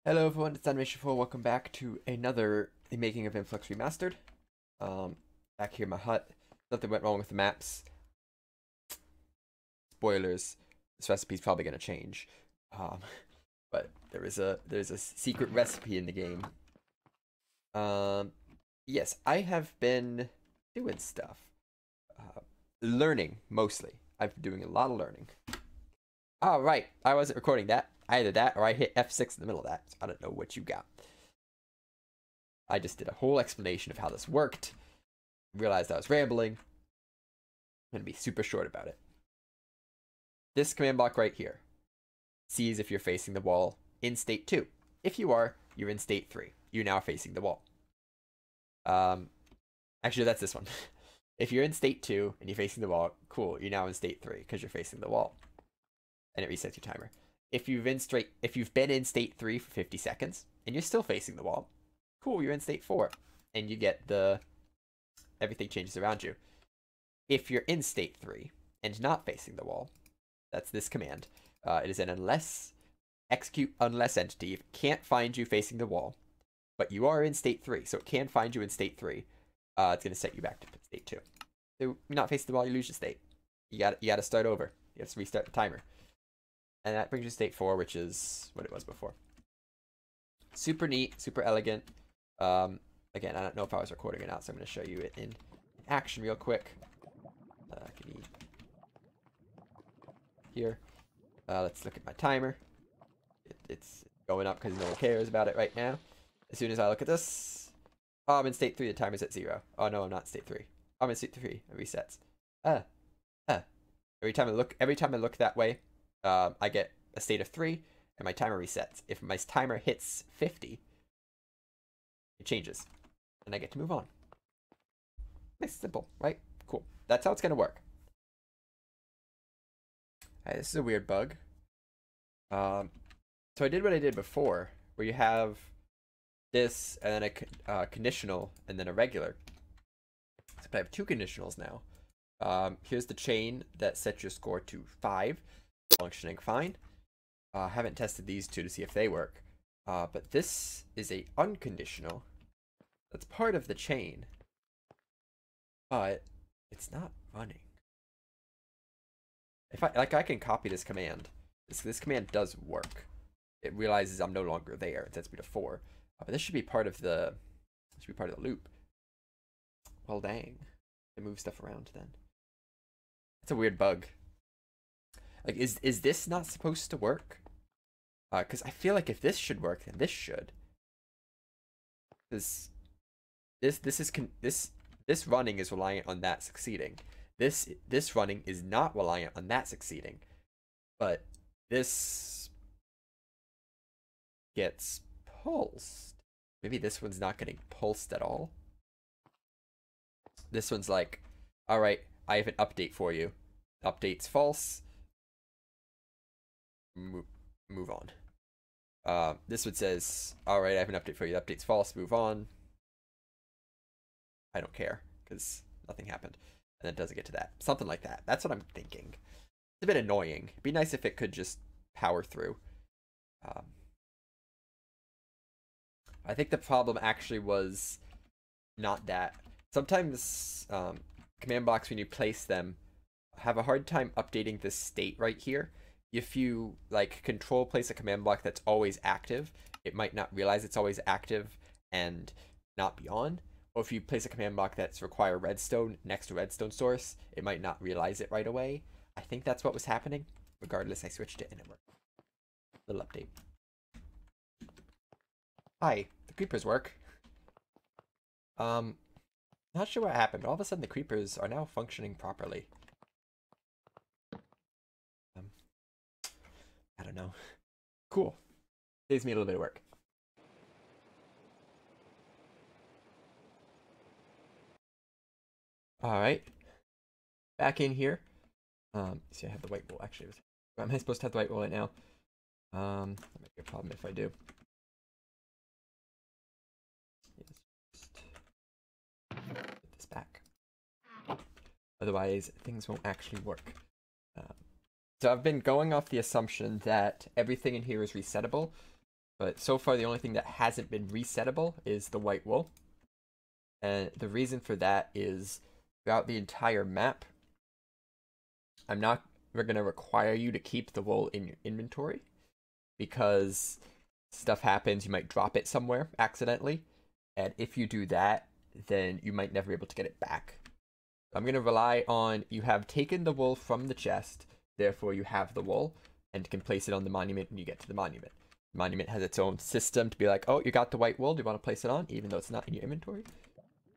Hello everyone, it's Animation4. Welcome back to another The Making of Influx Remastered. Back here in my hut. Nothing went wrong with the maps. Spoilers, this recipe's probably gonna change. But there's a secret recipe in the game. Yes, I have been doing stuff. Learning, mostly. I've been doing a lot of learning. Oh, right, I wasn't recording that. Either that or I hit F6 in the middle of that. So I don't know what you got. I just did a whole explanation of how this worked. Realized I was rambling. I'm going to be super short about it. This command block right here sees if you're facing the wall in state 2. If you are, you're in state 3. You're now facing the wall. Actually, that's this one. If you're in state 2 and you're facing the wall, cool, you're now in state 3 because you're facing the wall. And it resets your timer. If you've been in state 3 for 50 seconds and you're still facing the wall, cool, you're in state 4 and you get everything changes around you. If you're in state 3 and not facing the wall, that's this command. It is an execute unless entity. If it can't find you facing the wall, but you are in state 3, so it can find you in state 3, it's going to set you back to state 2. So you're not facing the wall, you lose your state. You got to start over. You have to restart the timer. And that brings you to state 4, which is what it was before. Super neat, super elegant. Again, I don't know if I was recording or not, so I'm going to show you it in action real quick. Here. Let's look at my timer. It's going up because no one cares about it right now. As soon as I look at this, oh, I'm in state 3. The timer's at 0. Oh no, I'm not in state 3. I'm in state 3. It resets. Every time I look that way, I get a state of 3, and my timer resets. If my timer hits 50, it changes, and I get to move on. Nice, simple, right? Cool. That's how it's gonna work. Alright, this is a weird bug. So I did what I did before, where you have this, and then a conditional, and then a regular. Except I have 2 conditionals now. Here's the chain that sets your score to 5. Functioning fine. Haven't tested these 2 to see if they work. But this is a unconditional. That's part of the chain. But it's not running. If I can copy this command. This command does work. It realizes I'm no longer there. It sets me to 4. But this should be part of the loop. Well, dang. I move stuff around then. It's a weird bug. Like, is this not supposed to work? Because I feel like if this should work, then this should. This running is reliant on that succeeding. This running is not reliant on that succeeding. But this gets pulsed. Maybe this one's not getting pulsed at all. This one's like, alright, I have an update for you. Update's false. Move on. This one says, alright, I have an update for you. The update's false. Move on. I don't care, because nothing happened. And then it doesn't get to that. Something like that. That's what I'm thinking. It's a bit annoying. It'd be nice if it could just power through. I think the problem actually was not that. Sometimes command blocks, when you place them, have a hard time updating this state right here. If you like control place a command block that's always active, it might not realize it's always active and not be on. Or if you place a command block that's require redstone next to redstone source, it might not realize it right away. I think that's what was happening. Regardless, I switched it and it worked. Little update. Hi, the creepers work. Not sure what happened, but all of a sudden the creepers are now functioning properly. I don't know. Cool. Saves me a little bit of work. Alright. Back in here. See, I have the white wool. Actually, am I supposed to have the white wool right now? That might be a problem if I do. Just put this back. Otherwise, things won't actually work. So I've been going off the assumption that everything in here is resettable, But so far, the only thing that hasn't been resettable is the white wool. And the reason for that is throughout the entire map, we're going to require you to keep the wool in your inventory because stuff happens. You might drop it somewhere accidentally. And if you do that, then you might never be able to get it back. I'm going to rely on you have taken the wool from the chest, therefore you have the wool, and can place it on the monument when you get to the monument. The monument has its own system to be like, oh, you got the white wool, do you want to place it on, even though it's not in your inventory?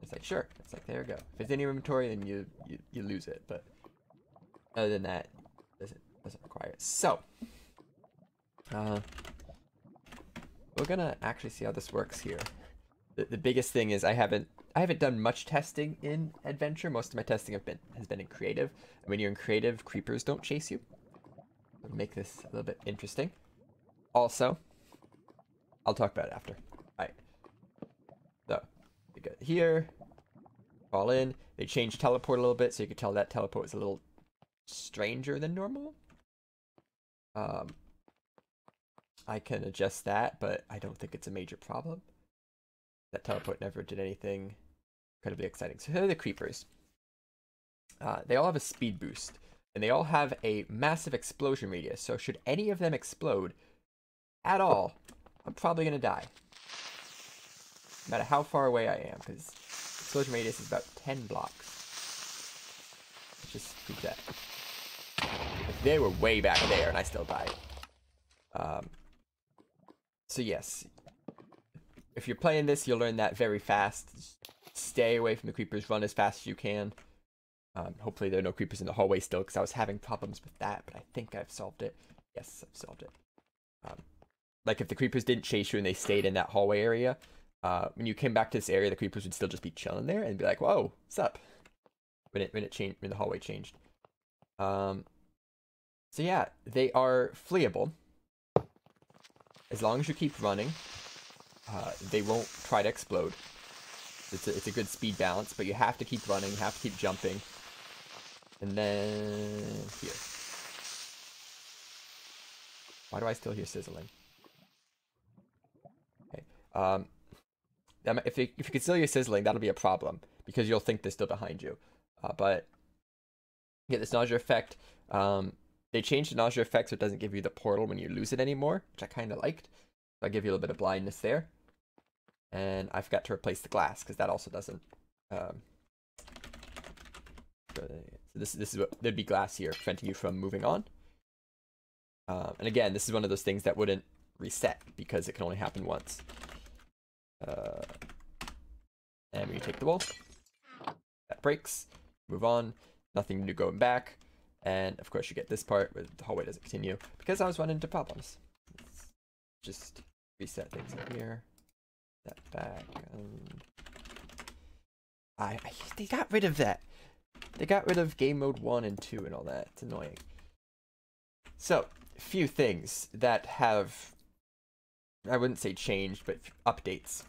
It's like, sure. It's like, there you go. If it's in your inventory, then you lose it, but other than that, it doesn't require it. So, we're gonna actually see how this works here. The biggest thing is I haven't done much testing in adventure. Most of my testing has been in creative. And when you're in creative, creepers don't chase you. It'll make this a little bit interesting. Also, I'll talk about it after. Alright. So, we got here. Fall in. They changed teleport a little bit, so you could tell that teleport was a little stranger than normal. I can adjust that, but I don't think it's a major problem. That teleport never did anything incredibly exciting. So here are the creepers. They all have a speed boost, and they all have a massive explosion radius. So should any of them explode at all, I'm probably going to die. No matter how far away I am, because explosion radius is about 10 blocks. Let's just prove that. They were way back there, and I still died. So yes, if you're playing this, you'll learn that very fast. Stay away from the creepers. Run as fast as you can. Hopefully there are no creepers in the hallway still, because I was having problems with that, but I think I've solved it. Yes, I've solved it. Like if the creepers didn't chase you and they stayed in that hallway area, when you came back to this area, the creepers would still just be chilling there and be like, "Whoa, what's up?" When the hallway changed. So yeah, they are fleeable. As long as you keep running, they won't try to explode. It's a good speed balance, but you have to keep running, you have to keep jumping. And then here. Why do I still hear sizzling? Okay. If you can still hear sizzling, that'll be a problem because you'll think they're still behind you. But get this nausea effect. They changed the nausea effect so it doesn't give you the portal when you lose it anymore, which I kind of liked. So I'll give you a little bit of blindness there. And I forgot to replace the glass because that also doesn't. So this is what there'd be glass here preventing you from moving on. And again, this is one of those things that wouldn't reset because it can only happen once. And when you take the wall, that breaks. Move on. Nothing to do going back. And of course you get this part where the hallway doesn't continue because I was running into problems. Let's just reset things in here. That back. They got rid of that. They got rid of game mode 1 and 2 and all that. It's annoying. So, a few things that have, I wouldn't say changed, but updates.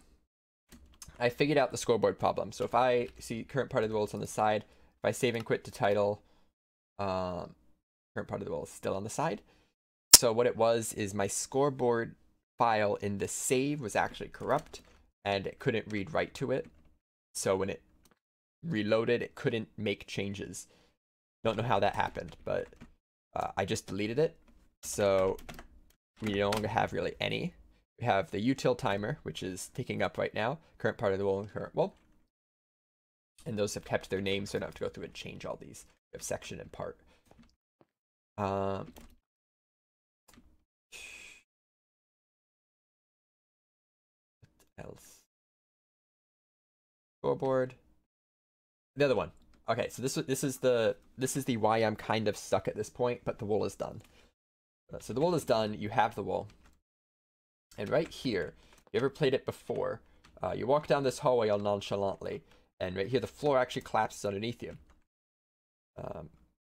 I figured out the scoreboard problem. So if I see current part of the world is on the side, if I save and quit to title, current part of the world is still on the side. So what it was is my scoreboard file in the save was actually corrupt and it couldn't read write to it. So when it reloaded, it couldn't make changes. Don't know how that happened, but I just deleted it. So we no longer have really any. We have the util timer, which is ticking up right now. Current part of the world and current world. And those have kept their names, so I don't have to go through and change all these. We have section and part. What else? Scoreboard. The other one. Okay, so this is the why I'm kind of stuck at this point, but the wool is done. So the wool is done. You have the wool, and right here, if you ever played it before, you walk down this hallway all nonchalantly, and right here the floor actually collapses underneath you.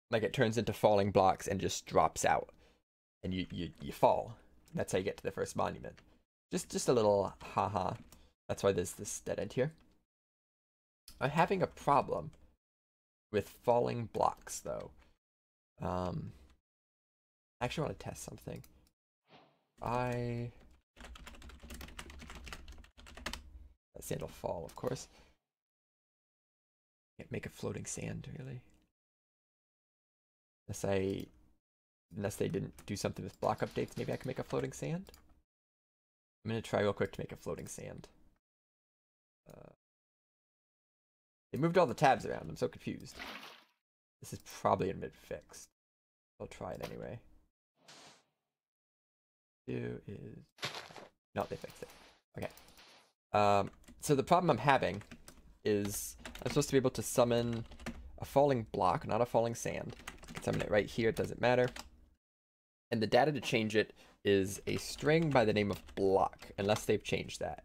Like it turns into falling blocks and just drops out, and you fall. That's how you get to the first monument. Just a little haha. That's why there's this dead end here. I'm having a problem with falling blocks though. I actually want to test something. I sand will fall, of course. Can't make a floating sand, really. Unless they didn't do something with block updates, maybe I can make a floating sand. I'm gonna try real quick to make a floating sand. They moved all the tabs around. I'm so confused. This is probably a mid-fixed. I'll try it anyway. No, they fixed it. Okay. So the problem I'm having is I'm supposed to be able to summon a falling block, not a falling sand. I can summon it right here, it doesn't matter. And the data to change it is a string by the name of block, unless they've changed that.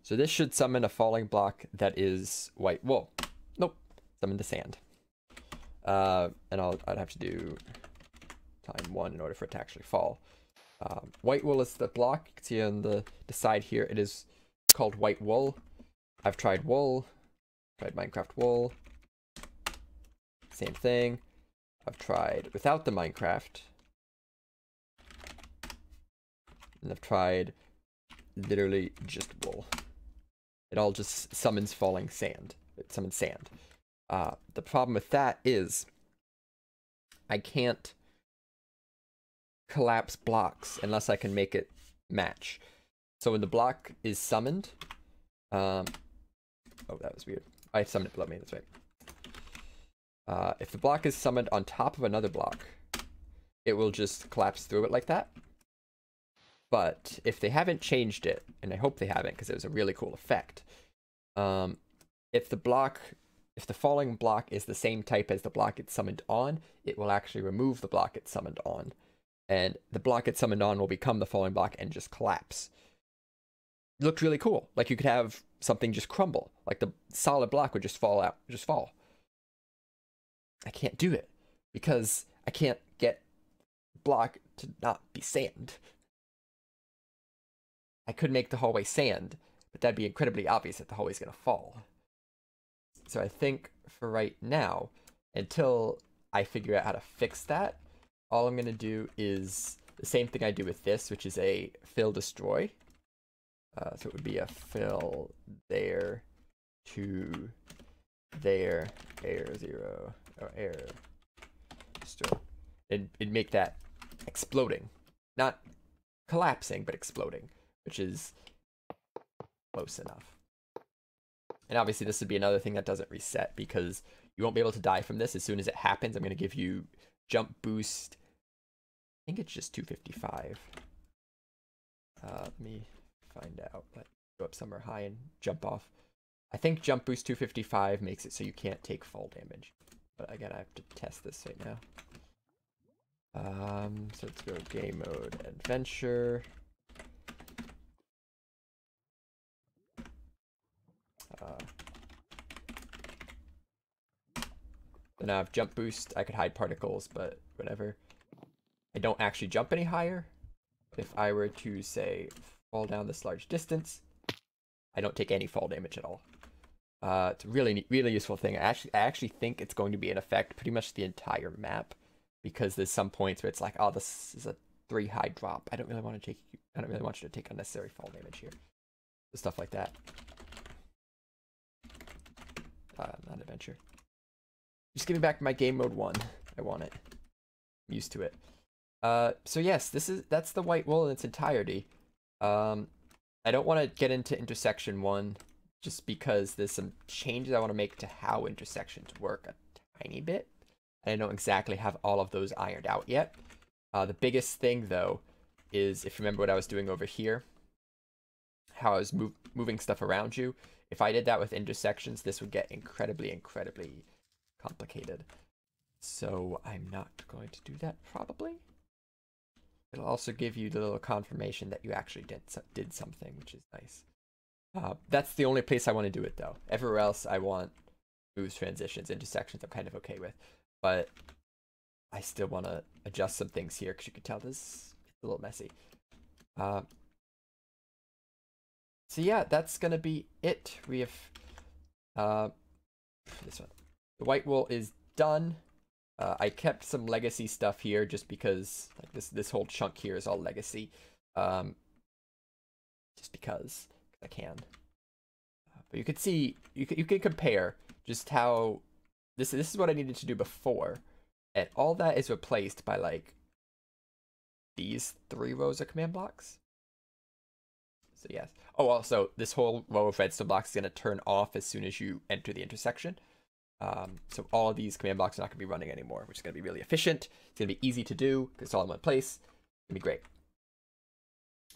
So this should summon a falling block that is white wool. Nope, summon the sand. And I'd have to do ×1 in order for it to actually fall. White wool is the block. You can see on the side here, it is called white wool. I've tried wool, tried Minecraft wool. Same thing. I've tried without the Minecraft. And I've tried literally just wool. It all just summons falling sand. It summons sand. The problem with that is I can't collapse blocks unless I can make it match. So when the block is summoned, oh, that was weird. I summoned it below me, that's right. If the block is summoned on top of another block, it will just collapse through it like that. But if they haven't changed it, and I hope they haven't because it was a really cool effect, if the falling block is the same type as the block it's summoned on, it will actually remove the block it's summoned on. And the block it's summoned on will become the falling block and just collapse. It looked really cool. Like you could have something just crumble. Like the solid block would just fall out, just fall. I can't do it because I can't get block to not be sand. I could make the hallway sand, but that'd be incredibly obvious that the hallway's gonna fall. So I think for right now, until I figure out how to fix that, all I'm gonna do is the same thing I do with this, which is a fill destroy. So it would be a fill there to there, error 0, or error destroy. It'd make that exploding. Not collapsing, but exploding, which is close enough. And obviously this would be another thing that doesn't reset because you won't be able to die from this as soon as it happens. I'm going to give you jump boost. I think it's just 255. Let me find out. Let's go up somewhere high and jump off. I think jump boost 255 makes it so you can't take fall damage. But again, I have to test this right now. So let's go game mode, adventure. So now I have jump boost. I could hide particles, but whatever. I don't actually jump any higher. If I were to, say, fall down this large distance, I don't take any fall damage at all. It's a really useful thing. I actually think it's going to be an effect pretty much the entire map, because there's some points where it's like, oh, this is a 3 high drop. I don't really want you to take unnecessary fall damage here. Stuff like that. Not adventure. Just give me back my game mode 1. I want it. I'm used to it. So yes, that's the white wool in its entirety. I don't want to get into intersection 1 just because there's some changes I want to make to how intersections work a tiny bit. I don't exactly have all of those ironed out yet. The biggest thing though is, if you remember what I was doing over here, how I was moving stuff around you. If I did that with intersections, this would get incredibly complicated. So I'm not going to do that probably. It'll also give you the little confirmation that you actually did something, which is nice. That's the only place I want to do it though. Everywhere else I want moves, transitions, intersections I'm kind of okay with. But I still want to adjust some things here because you can tell this is a little messy. So yeah, that's going to be it. We have this one. The white wool is done. I kept some legacy stuff here just because like this whole chunk here is all legacy. Just because I can. But you could see, you can compare just how this is what I needed to do before, and all that is replaced by like these 3 rows of command blocks. So yes. Oh, also this whole row of redstone blocks is gonna turn off as soon as you enter the intersection. So all of these command blocks are not gonna be running anymore, which is gonna be really efficient. It's gonna be easy to do because it's all in one place. It's gonna be great.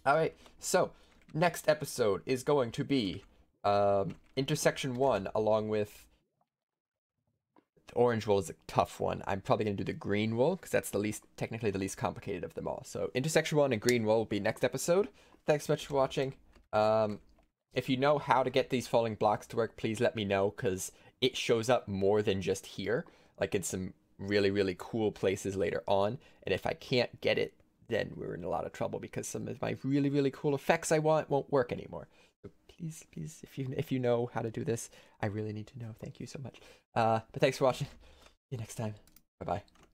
All right, so next episode is going to be intersection 1 along with the orange wool is a tough one. I'm probably going to do the green wool because that's technically the least complicated of them all. So intersection 1 and green wool will be next episode. Thanks so much for watching. If you know how to get these falling blocks to work, please let me know because it shows up more than just here, like in some really, really cool places later on. And if I can't get it, then we're in a lot of trouble because some of my really, really cool effects I want won't work anymore. So please, if you know how to do this, I really need to know. Thank you so much. But thanks for watching. See you next time. Bye-bye.